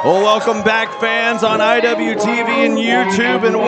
Well, welcome back, fans on IWTV and YouTube, and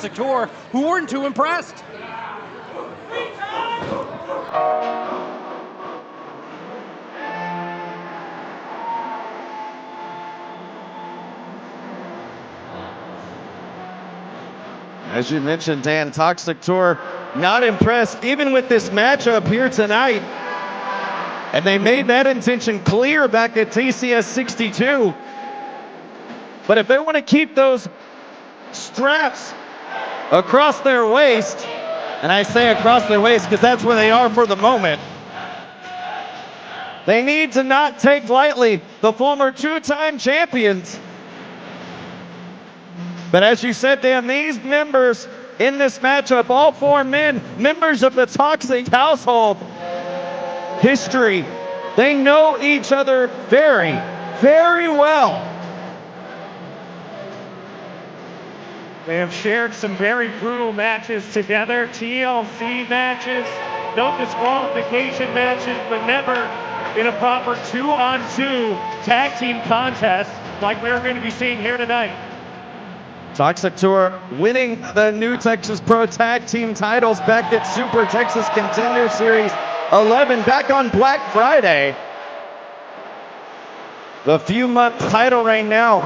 Tour who weren't too impressed. as you mentioned, Dan, Toxic Tour not impressed even with this matchup here tonight. And they made that intention clear back at TCS 62. But if they want to keep those straps across their waist, and I say across their waist because that's where they are for the moment, they need to not take lightly the former two-time champions. But as you said, Dan, these members in this matchup, all four men, members of the Toxic household history, they know each other very, very well. They have shared some very brutal matches together, TLC matches, no disqualification matches, but never in a proper 2-on-2 tag team contest like we're going to be seeing here tonight. Toxic Tour winning the New Texas Pro Tag Team titles back at Super Texas Contender Series 11 back on Black Friday. The few-month title reign now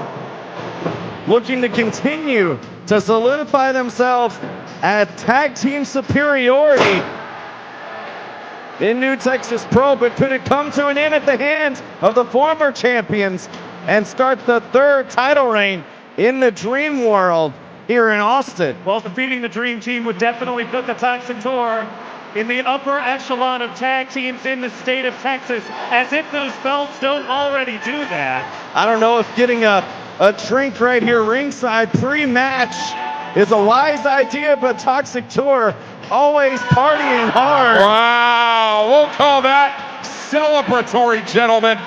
looking to continue to solidify themselves at tag team superiority in New Texas Pro, but could it come to an end at the hands of the former champions and start the third title reign in the Dream World here in Austin? Well, defeating the Dream Team would definitely put the Toxic Tour in the upper echelon of tag teams in the state of Texas, as if those belts don't already do that. I don't know if getting a drink right here ringside pre-match is a wise idea, but Toxic Tour always partying hard. Wow, we'll call that celebratory, gentlemen.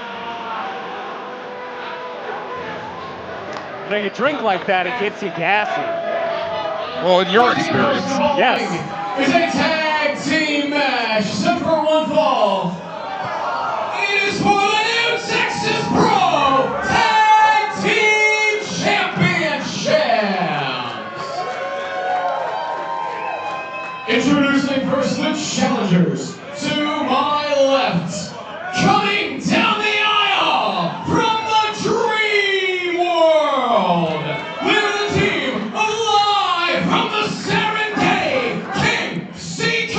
When you drink like that, it gets you gassy. Well, in your experience. Yes. It's a tag team match, set for one fall. It is for the New Texas Pro Tag Team Championships. Introducing first the challengers. To my left, coming down the aisle from the Dream World, we're the team of Live from the Serengeti, King CK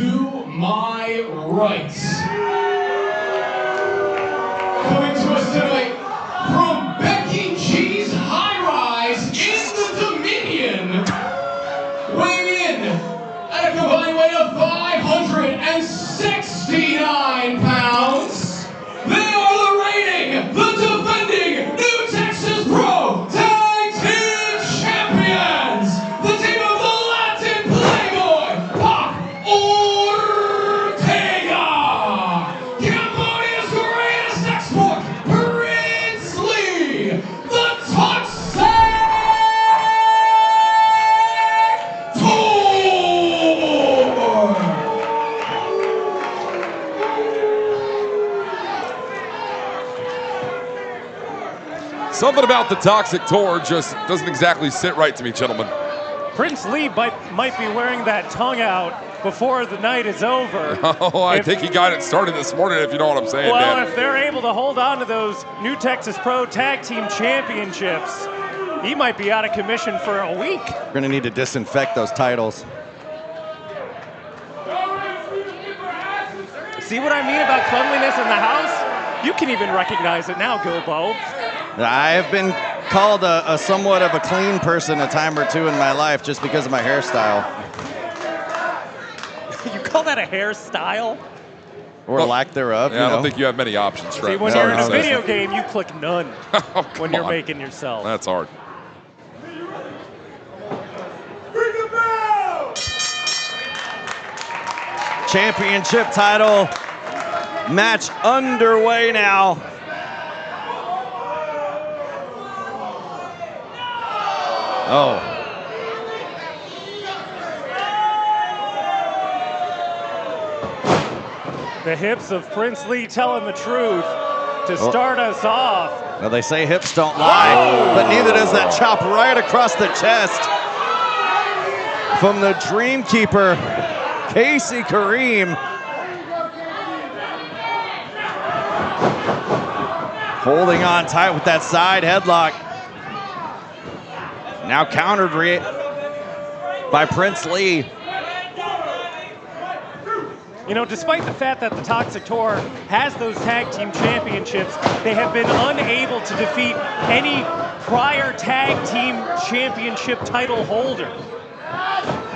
to my right. Coming to us tonight from Becky G's High Rise in the Dominion. Weighing in at a combined weight of 569 pounds. They are the reigning, the defending New Texas Pro Tag Team Champions. The team of the Latin Playboy, Pac Ortega. Cambodia's greatest export, Prince Lee. The Toxic Tour. Something about the Toxic Tour just doesn't exactly sit right to me, gentlemen. Prince Lee might be wearing that tongue out before the night is over. Oh, I think he got it started this morning, if you know what I'm saying, Well, Dan. if they're able to hold on to those New Texas Pro Tag Team Championships, he might be out of commission for a week. We're going to need to disinfect those titles. See what I mean about cleanliness in the house? You can even recognize it now, Gilbo. I have been called a somewhat of a clean person a time or two in my life just because of my hairstyle. You call that a hairstyle? Or Well, lack thereof. Yeah, I don't think you have many options, See, right? when No, you're in no, a that's video game, you click none Oh, come when you're on. making yourself. That's hard. Championship title match underway now. Oh. The hips of Prince Lee telling the truth to start us off. Now they say hips don't lie, but neither does that chop right across the chest from the Dream Keeper, Casey Kareem. Holding on tight with that side headlock. Now countered by Prince Lee. You know, despite the fact that the Toxic Tour has those tag team championships, they have been unable to defeat any prior tag team championship title holder.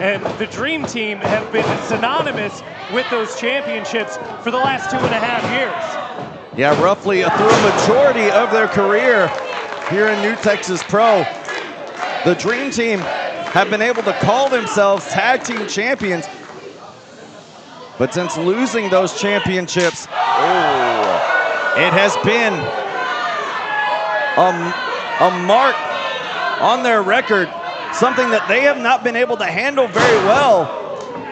And the Dream Team have been synonymous with those championships for the last 2.5 years. Yeah, roughly through a majority of their career here in New Texas Pro, the Dream Team have been able to call themselves tag team champions. But since losing those championships, it has been a mark on their record, something that they have not been able to handle very well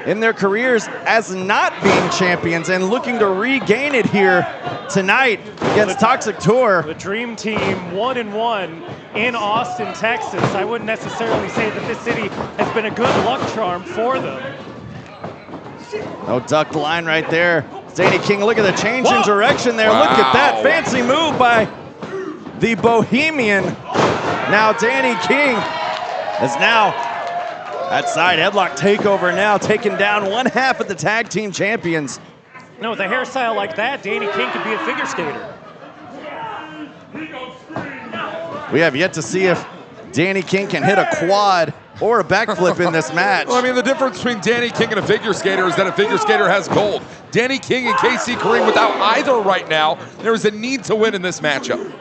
in their careers as not being champions, and looking to regain it here tonight against Toxic Tour. The Dream Team 1-1 in Austin, Texas. I wouldn't necessarily say that this city has been a good luck charm for them. No duck line right there. Danny King, look at the change in Whoa. direction there. Wow. Look at that fancy move by the Bohemian. Now Danny King is now that side headlock takeover, now taking down one half of the tag team champions. No, with a hairstyle like that, Danny King could be a figure skater. We have yet to see if Danny King can hit a quad or a backflip in this match. Well, I mean, the difference between Danny King and a figure skater is that a figure skater has gold. Danny King and Casey Kareem without either right now. There is a need to win in this matchup.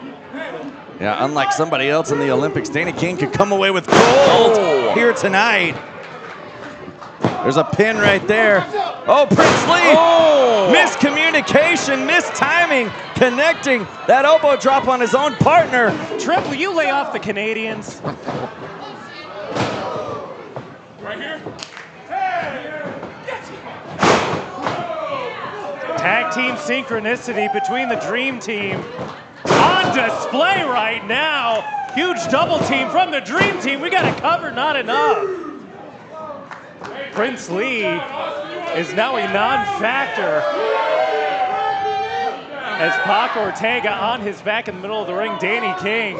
Yeah, unlike somebody else in the Olympics, Danny King could come away with gold here tonight. There's a pin right there. Oh, Prince Lee! Miscommunication, mistiming, connecting that elbow drop on his own partner. Trip, will you lay off the Canadians? Tag team synchronicity between the Dream Team on display right now. Huge double team from the Dream Team. We got it covered, not enough. Prince Lee is now a non-factor as Pac Ortega on his back in the middle of the ring. Danny King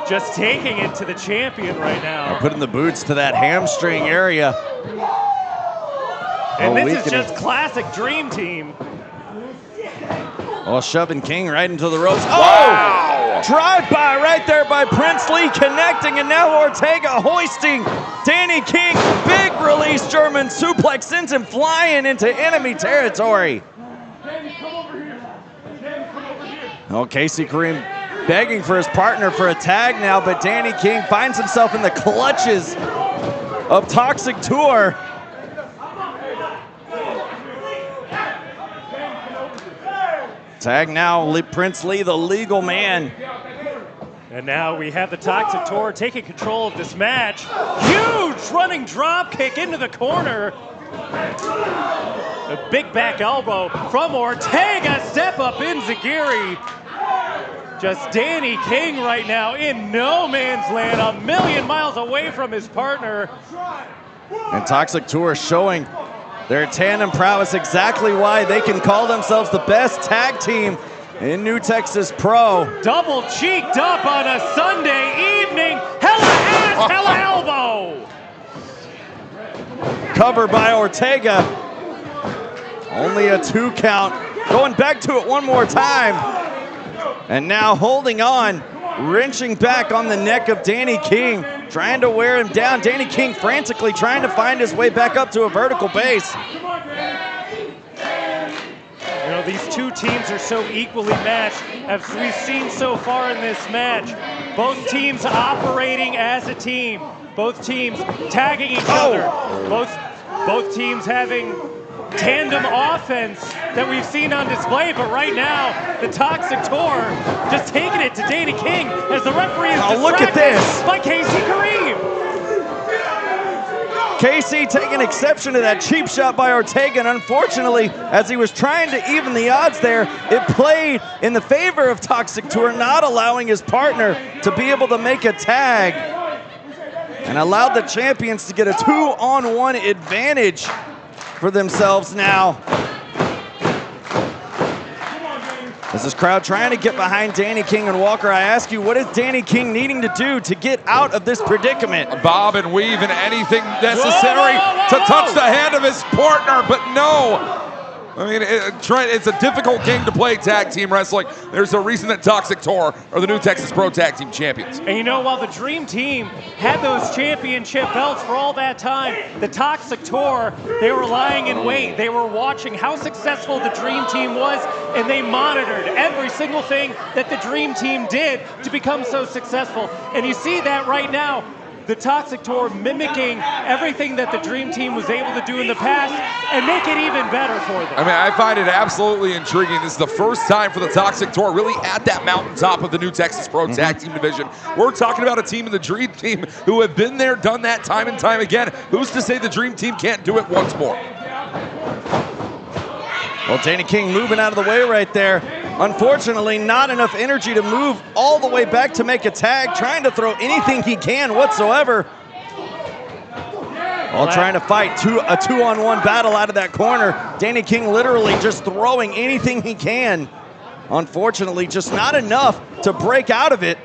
just taking it to the champion right now. Putting the boots to that hamstring area. And this is weakening. just classic Dream Team. Well, shoving King right into the ropes. Wow. Oh! Drive-by right there by Prince Lee, connecting, and now Ortega hoisting Danny King. Big release German suplex sends him flying into enemy territory. Oh, Casey Kareem begging for his partner for a tag now, but Danny King finds himself in the clutches of Toxic Tour. Tag now, Prince Lee, the legal man. And now we have the Toxic Tour taking control of this match. Huge running drop kick into the corner. A big back elbow from Ortega. Step up Enziguri. Just Danny King right now in no man's land, a million miles away from his partner. And Toxic Tour showing their tandem prowess, exactly why they can call themselves the best tag team in New Texas Pro. Double cheeked up on a Sunday evening. Hella ass, hella elbow. Cover by Ortega. Only a 2 count. Going back to it one more time. And now holding on, wrenching back on the neck of Danny King, trying to wear him down. Danny King frantically trying to find his way back up to a vertical base. You know, these two teams are so equally matched, as we've seen so far in this match. Both teams operating as a team. Both teams tagging each other. Both teams having tandem offense that we've seen on display, but right now, the Toxic Tour just taking it to Danny King as the referee is distracted look at this. by Casey Kareem. Casey taking exception to that cheap shot by Ortega, and unfortunately, as he was trying to even the odds there, it played in the favor of Toxic Tour, not allowing his partner to be able to make a tag, and allowed the champions to get a 2-on-1 advantage for themselves now. As this crowd trying to get behind Danny King and Walker, I ask you, what is Danny King needing to do to get out of this predicament? Bob and weave and anything necessary to touch the hand of his partner, but no. I mean, it's a difficult game to play tag team wrestling. There's a reason that Toxic Tour are the New Texas Pro Tag Team Champions. And you know, while the Dream Team had those championship belts for all that time, the Toxic Tour, they were lying in wait. They were watching how successful the Dream Team was, and they monitored every single thing that the Dream Team did to become so successful. And you see that right now. The Toxic Tour mimicking everything that the Dream Team was able to do in the past and make it even better for them. I mean, I find it absolutely intriguing. This is the first time for the Toxic Tour really at that mountaintop of the New Texas Pro Tag Team division. We're talking about a team in the Dream Team who have been there, done that time and time again. Who's to say the Dream Team can't do it once more? Well, Danny King moving out of the way right there. Unfortunately, not enough energy to move all the way back to make a tag, trying to throw anything he can whatsoever. While trying to fight a 2-on-1 battle out of that corner. Danny King literally just throwing anything he can. Unfortunately, just not enough to break out of it.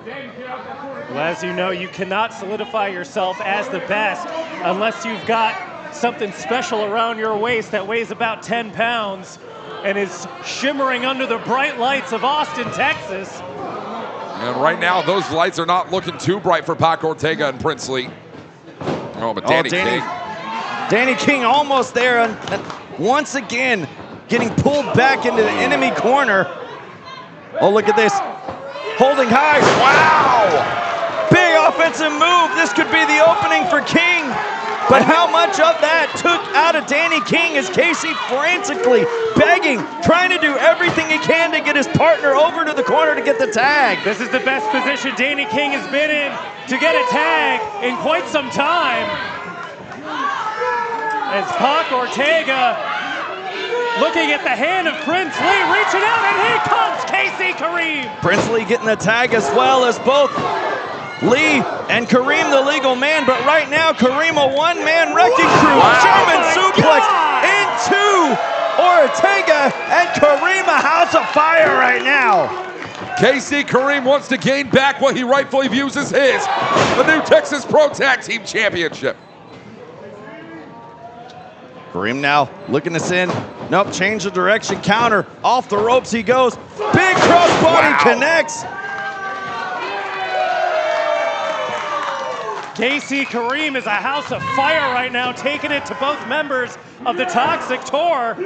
Well, as you know, you cannot solidify yourself as the best unless you've got something special around your waist that weighs about 10 pounds and is shimmering under the bright lights of Austin, Texas. And right now, those lights are not looking too bright for Pac Ortega and Prince Lee. Oh, but Danny King. Danny King almost there, and once again getting pulled back into the enemy corner. Oh, look at this. Holding high. Wow! Big offensive move. This could be the opening for King. But how much of that took out of Danny King as Casey frantically begging, trying to do everything he can to get his partner over to the corner to get the tag. This is the best position Danny King has been in to get a tag in quite some time. As Pac Ortega looking at the hand of Prince Lee, reaching out, and here comes Casey Kareem. Prince Lee getting the tag as well as both Lee and Kareem the legal man, but right now Kareem a one-man wrecking crew. Wow. German suplex into Ortega, and Kareem a house of fire right now. Casey Kareem wants to gain back what he rightfully views as his, the New Texas Pro Tag Team Championship. Kareem now looking to send. Nope, change the direction, counter. Off the ropes he goes. Big crossbody connects. KC Kareem is a house of fire right now, taking it to both members of the Toxic Tour.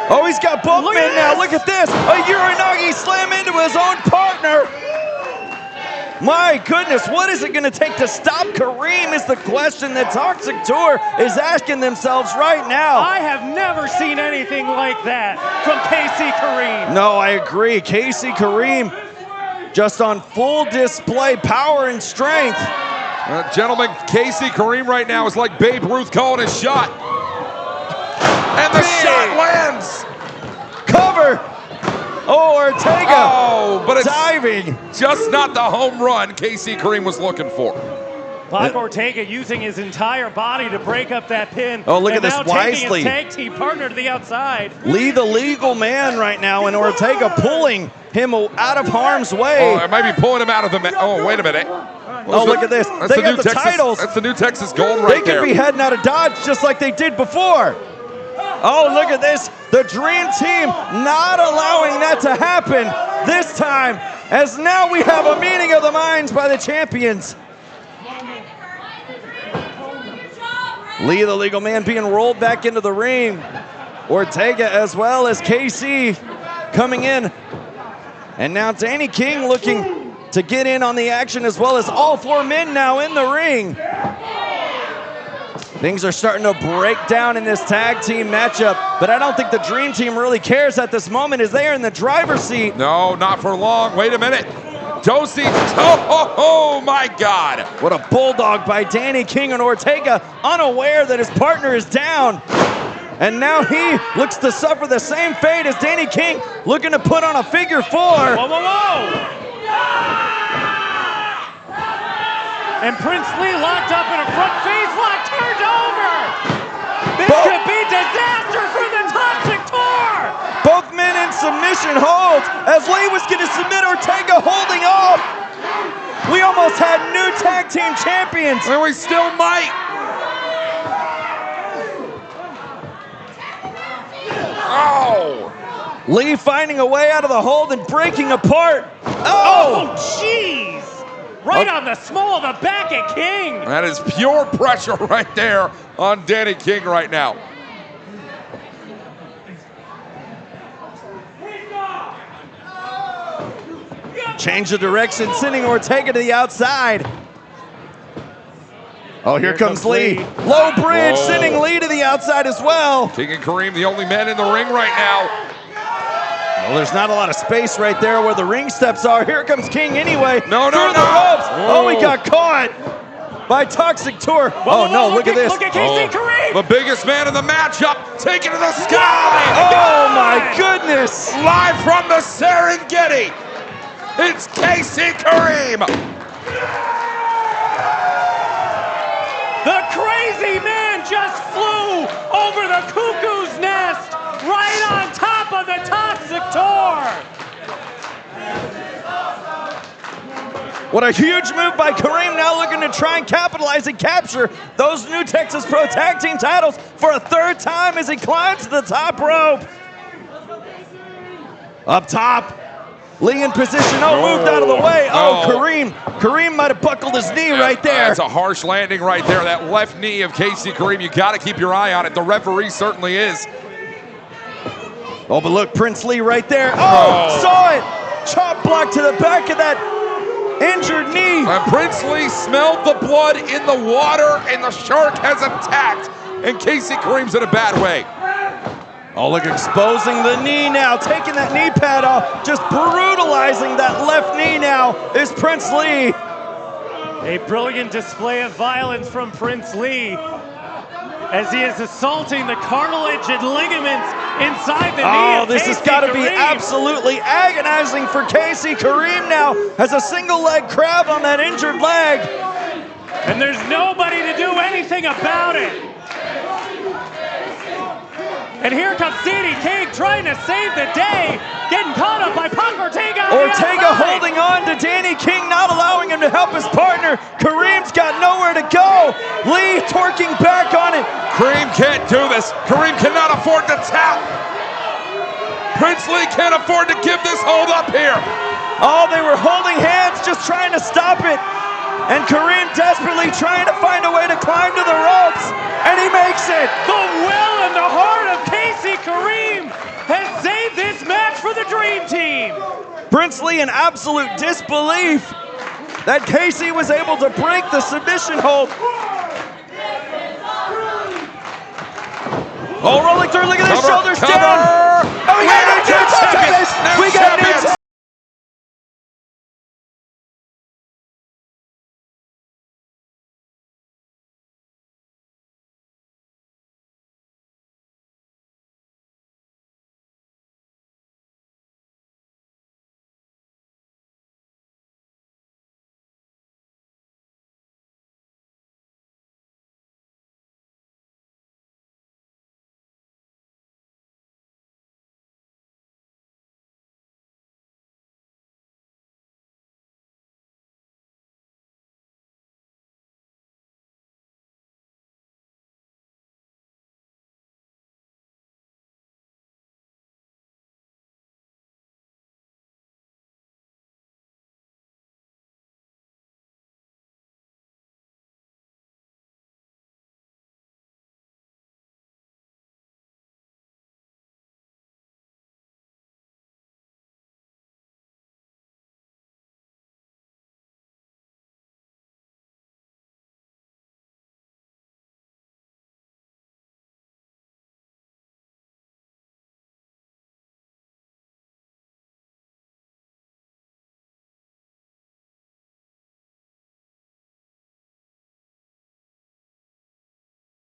Oh, he's got both men now. Look at this. A Uranagi slam into his own partner. My goodness, what is it going to take to stop Kareem is the question that Toxic Tour is asking themselves right now. I have never seen anything like that from KC Kareem. No, I agree. KC Kareem just on full display, power and strength. Gentlemen, KC Kareem right now is like Babe Ruth calling his shot. And the shot lands. Cover. Oh, Ortega. Oh, but it's diving. Just not the home run KC Kareem was looking for. Pac Ortega using his entire body to break up that pin. Oh, look at and this now taking wisely. his tag team partner to the outside. Lee the legal man right now, and Ortega pulling him out of harm's way. Oh, it might be pulling him out of the. Oh, wait a minute. Oh, look at this. That's They the got new the Texas, titles. That's the new Texas Gold They right could there. be heading out of Dodge just like they did before. Oh, look at this. The Dream Team not allowing that to happen this time, as now we have a meeting of the minds by the champions. Lee, the legal man, being rolled back into the ring. Ortega as well as KC coming in. And now Danny King looking to get in on the action, as well as all four men now in the ring. Things are starting to break down in this tag team matchup, but I don't think the Dream Team really cares at this moment, as they are in the driver's seat. No, not for long. Wait a minute. Dosi, oh my God. What a bulldog by Danny King, and Ortega unaware that his partner is down. And now he looks to suffer the same fate as Danny King, looking to put on a figure four. Whoa, whoa, whoa! And Prince Lee locked up in a front face lock, turned over! This could be disaster for the Toxic Tour! Both men in submission holds, as Lee was going to submit Ortega, holding off. We almost had new tag team champions. And we still might. Oh! Lee finding a way out of the hold and breaking apart. Oh, jeez! Right on the small of the back of King. That is pure pressure right there on Danny King right now. Change the direction, sending Ortega to the outside. Oh, here comes Lee. Low bridge, Whoa. sending Lee to the outside as well. King and Kareem, the only men in the ring right now. Well, there's not a lot of space right there where the ring steps are. Here comes King anyway. No, Through the ropes. Oh, he got caught by Toxic Tour. Whoa, Oh, no, look at this. Look at KC Kareem. The biggest man in the matchup, taken to the sky. Oh, my goodness. Live from the Serengeti, it's KC Kareem. The crazy man just flew over the cuckoo's nest right on top of the Toxic Tour. What a huge move by Kareem, now looking to try and capitalize and capture those new Texas Pro Tag Team titles for a third time as he climbs to the top rope. Up top, Lee in position. Oh, moved out of the way. Oh, Kareem might have buckled his knee right there. That's a harsh landing right there. That left knee of KC Kareem, you got to keep your eye on it. The referee certainly is. Oh, but look, Prince Lee right there. Oh, saw it. Chop block to the back of that injured knee. And Prince Lee smelled the blood in the water, and the shark has attacked. And KC Kareem's in a bad way. Oh, look, exposing the knee now, taking that knee pad off, just brutalizing that left knee now is Prince Lee. A brilliant display of violence from Prince Lee as he is assaulting the cartilage and ligaments inside the knee. Oh, this has got to be absolutely agonizing for KC Kareem now, has a single leg crab on that injured leg. And there's nobody to do anything about it. And here comes Danny King trying to save the day, getting caught up by Pac Ortega. On the Ortega outside. holding on to Danny King, not allowing him to help his partner. Kareem's got nowhere to go. Lee torquing back on it. Kareem can't do this. Kareem cannot afford to tap. Prince Lee can't afford to give this hold up here. Oh, they were holding hands, just trying to stop it. And Kareem desperately trying to find a way to climb to the ropes. And he makes it. The will and the heart of Casey Kareem has saved this match for the Dream Team. Prince Lee in absolute disbelief that Casey was able to break the submission hold. Oh, rolling through, look at his shoulders down. Oh, we got new champions! We got new